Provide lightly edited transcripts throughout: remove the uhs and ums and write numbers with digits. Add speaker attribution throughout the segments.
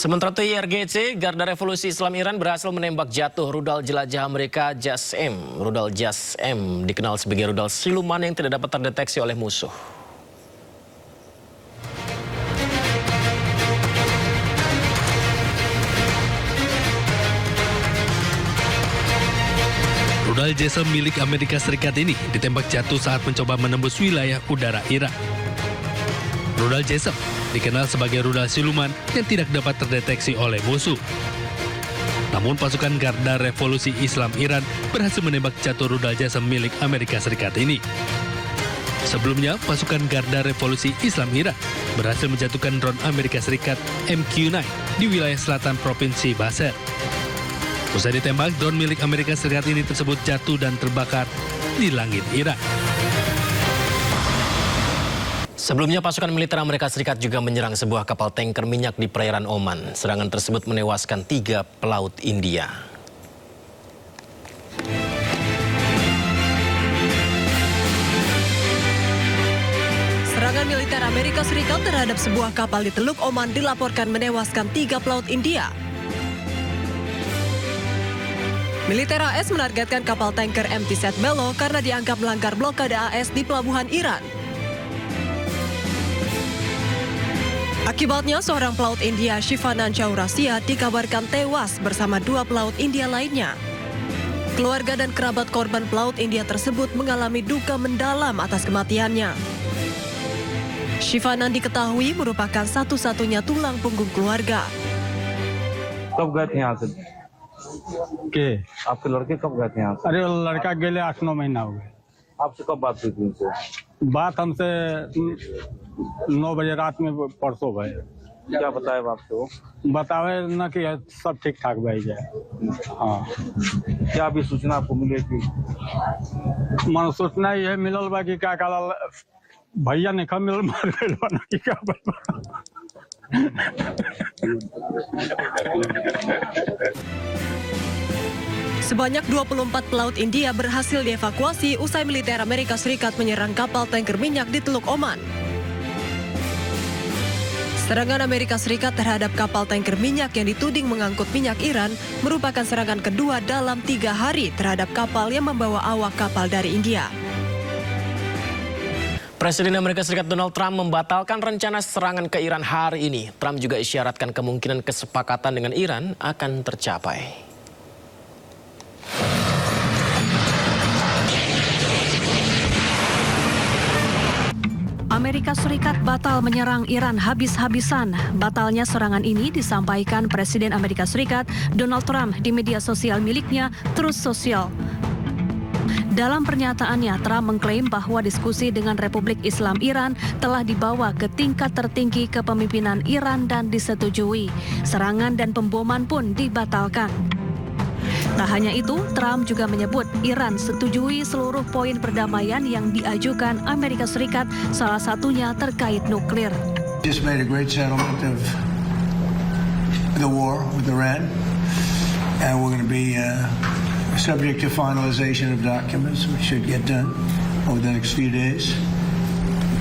Speaker 1: Sementara itu IRGC, Garda Revolusi Islam Iran berhasil menembak jatuh rudal jelajah Amerika JASM. Rudal JASM dikenal sebagai rudal siluman yang tidak dapat terdeteksi oleh musuh.
Speaker 2: Rudal JASM milik Amerika Serikat ini ditembak jatuh saat mencoba menembus wilayah udara Irak. Rudal JASM dikenal sebagai rudal siluman yang tidak dapat terdeteksi oleh musuh. Namun pasukan Garda Revolusi Islam Iran berhasil menembak jatuh rudal JASM milik Amerika Serikat ini. Sebelumnya, pasukan Garda Revolusi Islam Iran berhasil menjatuhkan drone Amerika Serikat MQ-9 di wilayah selatan Provinsi Basel. Usai ditembak, drone milik Amerika Serikat ini tersebut jatuh dan terbakar di langit Irak.
Speaker 1: Sebelumnya, pasukan militer Amerika Serikat juga menyerang sebuah kapal tanker minyak di perairan Oman. Serangan tersebut menewaskan 3 pelaut India.
Speaker 3: Serangan militer Amerika Serikat terhadap sebuah kapal di Teluk Oman dilaporkan menewaskan 3 pelaut India. Militer AS menargetkan kapal tanker MT Setbelo karena dianggap melanggar blokade AS di pelabuhan Iran. Akibatnya, seorang pelaut India, Shivanan Chaurasia, dikabarkan tewas bersama 2 pelaut India lainnya. Keluarga dan kerabat korban pelaut India tersebut mengalami duka mendalam atas kematiannya. Shivanan diketahui merupakan satu-satunya tulang punggung keluarga.
Speaker 4: कब गए थे यहाँ से?
Speaker 5: के
Speaker 4: आपके लड़के कब गए थे यहाँ से?
Speaker 5: अरे लड़का गेले 8-9 महीना हो गए।
Speaker 4: आपसे कब बात हुई थी उनसे?
Speaker 5: बात हमसे 9 बजे रात में परसों भय।
Speaker 4: क्या बताया आपसे वो?
Speaker 5: बतावे न कि सब ठीक ठाक भाई जाए। हाँ,
Speaker 4: क्या अभी सूचना आपको मिली कि
Speaker 5: मन सूचना ये मिलल बा कि क्या कहला भैया ने मिल मार गइल बा ना कि क्या बता।
Speaker 3: Sebanyak 24 pelaut India berhasil dievakuasi usai militer Amerika Serikat menyerang kapal tanker minyak di Teluk Oman. Serangan Amerika Serikat terhadap kapal tanker minyak yang dituding mengangkut minyak Iran merupakan serangan kedua dalam 3 hari terhadap kapal yang membawa awak kapal dari India.
Speaker 1: Presiden Amerika Serikat Donald Trump membatalkan rencana serangan ke Iran hari ini. Trump juga isyaratkan kemungkinan kesepakatan dengan Iran akan tercapai.
Speaker 6: Amerika Serikat batal menyerang Iran habis-habisan. Batalnya serangan ini disampaikan Presiden Amerika Serikat Donald Trump di media sosial miliknya, Truth Social. Dalam pernyataannya, Trump mengklaim bahwa diskusi dengan Republik Islam Iran telah dibawa ke tingkat tertinggi kepemimpinan Iran dan disetujui. Serangan dan pemboman pun dibatalkan. Tak hanya itu, Trump juga menyebut Iran setujui seluruh poin perdamaian yang diajukan Amerika Serikat, salah satunya terkait nuklir.
Speaker 7: Just made a great settlement of the war with Iran, and we're going to be subject to finalization of documents, which should get done over the next few days.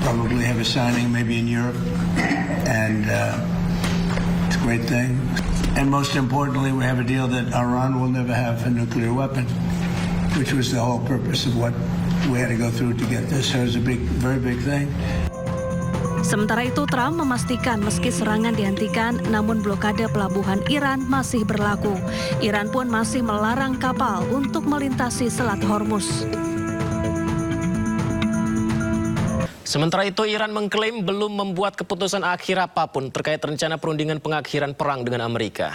Speaker 7: Probably have a signing maybe in Europe, and it's a great thing. And most importantly, we have a deal that Iran will never have a nuclear weapon, which was the whole purpose of what we had to go through to get this. So it was a big, very big thing.
Speaker 6: Sementara itu, Trump memastikan meski serangan dihentikan, namun blokade pelabuhan Iran masih berlaku. Iran pun masih melarang kapal untuk melintasi Selat Hormuz.
Speaker 1: Sementara itu, Iran mengklaim belum membuat keputusan akhir apapun terkait rencana perundingan pengakhiran perang dengan Amerika.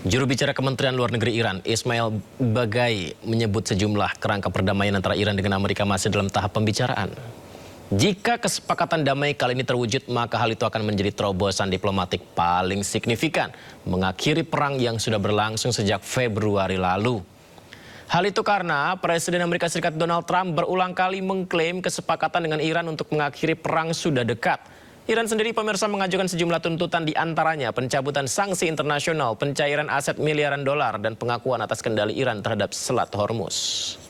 Speaker 1: Juru bicara Kementerian Luar Negeri Iran, Ismail Baghai, menyebut sejumlah kerangka perdamaian antara Iran dengan Amerika masih dalam tahap pembicaraan. Jika kesepakatan damai kali ini terwujud, maka hal itu akan menjadi terobosan diplomatik paling signifikan mengakhiri perang yang sudah berlangsung sejak Februari lalu. Hal itu karena Presiden Amerika Serikat Donald Trump berulang kali mengklaim kesepakatan dengan Iran untuk mengakhiri perang sudah dekat. Iran sendiri, pemirsa, mengajukan sejumlah tuntutan, di antaranya pencabutan sanksi internasional, pencairan aset miliaran dolar, dan pengakuan atas kendali Iran terhadap Selat Hormuz.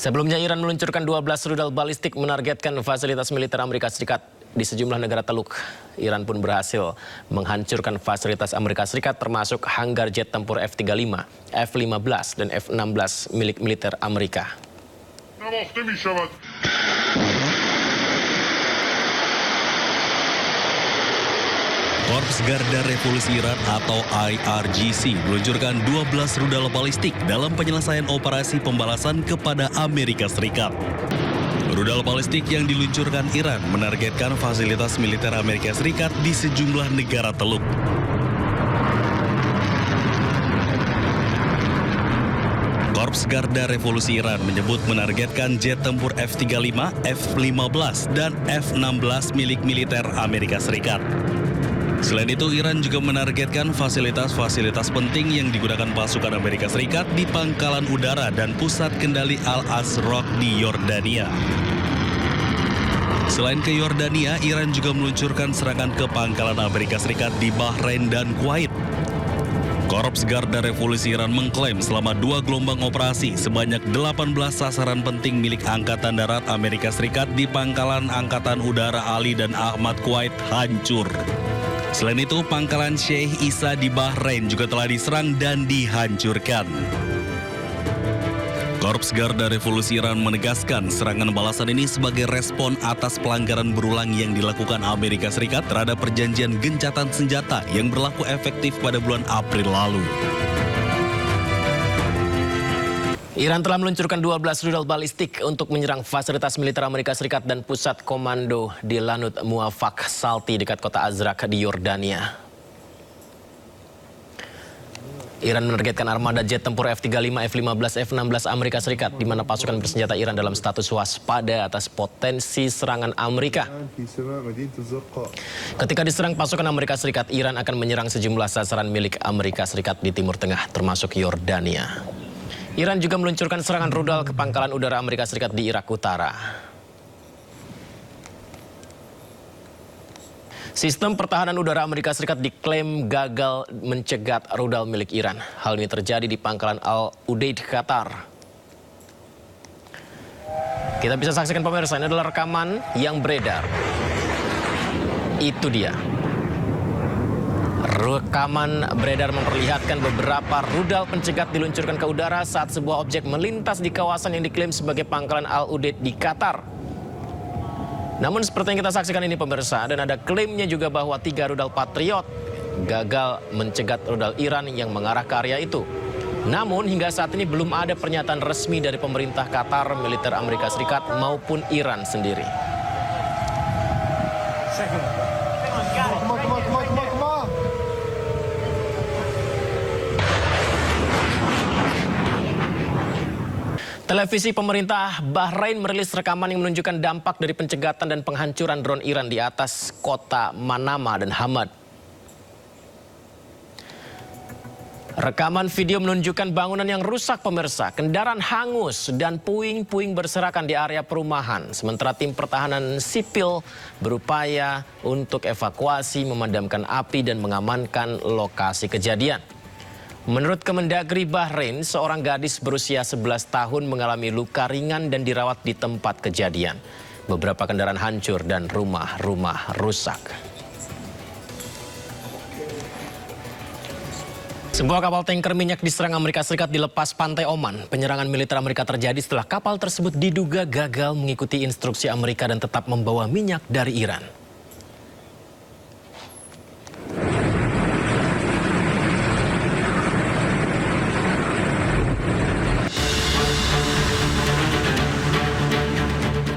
Speaker 1: Sebelumnya Iran meluncurkan 12 rudal balistik menargetkan fasilitas militer Amerika Serikat di sejumlah negara Teluk. Iran pun berhasil menghancurkan fasilitas Amerika Serikat termasuk hanggar jet tempur F-35, F-15 dan F-16 milik militer Amerika.
Speaker 8: Korps Garda Revolusi Iran atau IRGC meluncurkan 12 rudal balistik dalam penyelesaian operasi pembalasan kepada Amerika Serikat. Rudal balistik yang diluncurkan Iran menargetkan fasilitas militer Amerika Serikat di sejumlah negara Teluk. Korps Garda Revolusi Iran menyebut menargetkan jet tempur F-35, F-15, dan F-16 milik militer Amerika Serikat. Selain itu, Iran juga menargetkan fasilitas-fasilitas penting yang digunakan pasukan Amerika Serikat di pangkalan udara dan pusat kendali Al-Azraq di Yordania. Selain ke Yordania, Iran juga meluncurkan serangan ke pangkalan Amerika Serikat di Bahrain dan Kuwait. Korps Garda Revolusi Iran mengklaim selama 2 gelombang operasi sebanyak 18 sasaran penting milik Angkatan Darat Amerika Serikat di pangkalan Angkatan Udara Ali dan Ahmad Kuwait hancur. Selain itu, pangkalan Sheikh Isa di Bahrain juga telah diserang dan dihancurkan. Korps Garda Revolusi Iran menegaskan serangan balasan ini sebagai respon atas pelanggaran berulang yang dilakukan Amerika Serikat terhadap perjanjian gencatan senjata yang berlaku efektif pada bulan April lalu.
Speaker 1: Iran telah meluncurkan 12 rudal balistik untuk menyerang fasilitas militer Amerika Serikat dan pusat komando di Lanut Muwafaq Salti dekat kota Azraq di Yordania. Iran menargetkan armada jet tempur F-35, F-15, F-16 Amerika Serikat, di mana pasukan bersenjata Iran dalam status waspada atas potensi serangan Amerika. Ketika diserang pasukan Amerika Serikat, Iran akan menyerang sejumlah sasaran milik Amerika Serikat di Timur Tengah, termasuk Yordania. Iran juga meluncurkan serangan rudal ke pangkalan udara Amerika Serikat di Irak Utara. Sistem pertahanan udara Amerika Serikat diklaim gagal mencegat rudal milik Iran. Hal ini terjadi di pangkalan Al-Udeid, Qatar. Kita bisa saksikan pemirsa, ini adalah rekaman yang beredar. Itu dia. Rekaman beredar memperlihatkan beberapa rudal pencegat diluncurkan ke udara saat sebuah objek melintas di kawasan yang diklaim sebagai pangkalan Al-Udeid di Qatar. Namun seperti yang kita saksikan ini pemirsa, dan ada klaimnya juga bahwa 3 rudal Patriot gagal mencegat rudal Iran yang mengarah ke area itu. Namun hingga saat ini belum ada pernyataan resmi dari pemerintah Qatar, militer Amerika Serikat maupun Iran sendiri. Televisi pemerintah Bahrain merilis rekaman yang menunjukkan dampak dari pencegatan dan penghancuran drone Iran di atas kota Manama dan Hamad. Rekaman video menunjukkan bangunan yang rusak pemirsa, kendaraan hangus dan puing-puing berserakan di area perumahan. Sementara tim pertahanan sipil berupaya untuk evakuasi, memadamkan api dan mengamankan lokasi kejadian. Menurut Kemendagri Bahrain, seorang gadis berusia 11 tahun mengalami luka ringan dan dirawat di tempat kejadian. Beberapa kendaraan hancur dan rumah-rumah rusak. Sebuah kapal tanker minyak diserang Amerika Serikat di lepas pantai Oman. Penyerangan militer Amerika terjadi setelah kapal tersebut diduga gagal mengikuti instruksi Amerika dan tetap membawa minyak dari Iran.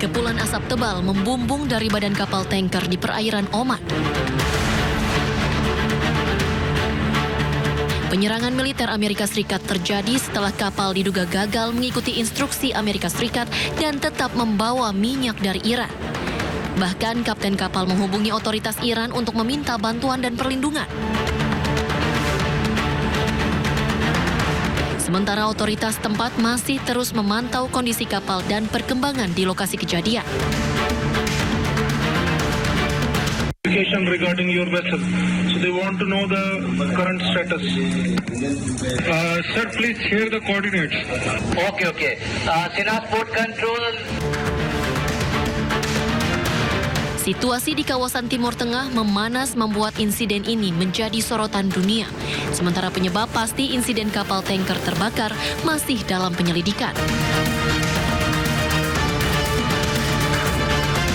Speaker 9: Kepulan asap tebal membumbung dari badan kapal tanker di perairan Oman. Penyerangan militer Amerika Serikat terjadi setelah kapal diduga gagal mengikuti instruksi Amerika Serikat dan tetap membawa minyak dari Iran. Bahkan kapten kapal menghubungi otoritas Iran untuk meminta bantuan dan perlindungan. Sementara otoritas tempat masih terus memantau kondisi kapal dan perkembangan di lokasi kejadian.
Speaker 10: Regarding your vessel, so they want to know the current status. Sir, please share the coordinates.
Speaker 11: Okay. Sinas Port Control.
Speaker 9: Situasi di kawasan Timur Tengah memanas membuat insiden ini menjadi sorotan dunia. Sementara penyebab pasti insiden kapal tanker terbakar masih dalam penyelidikan.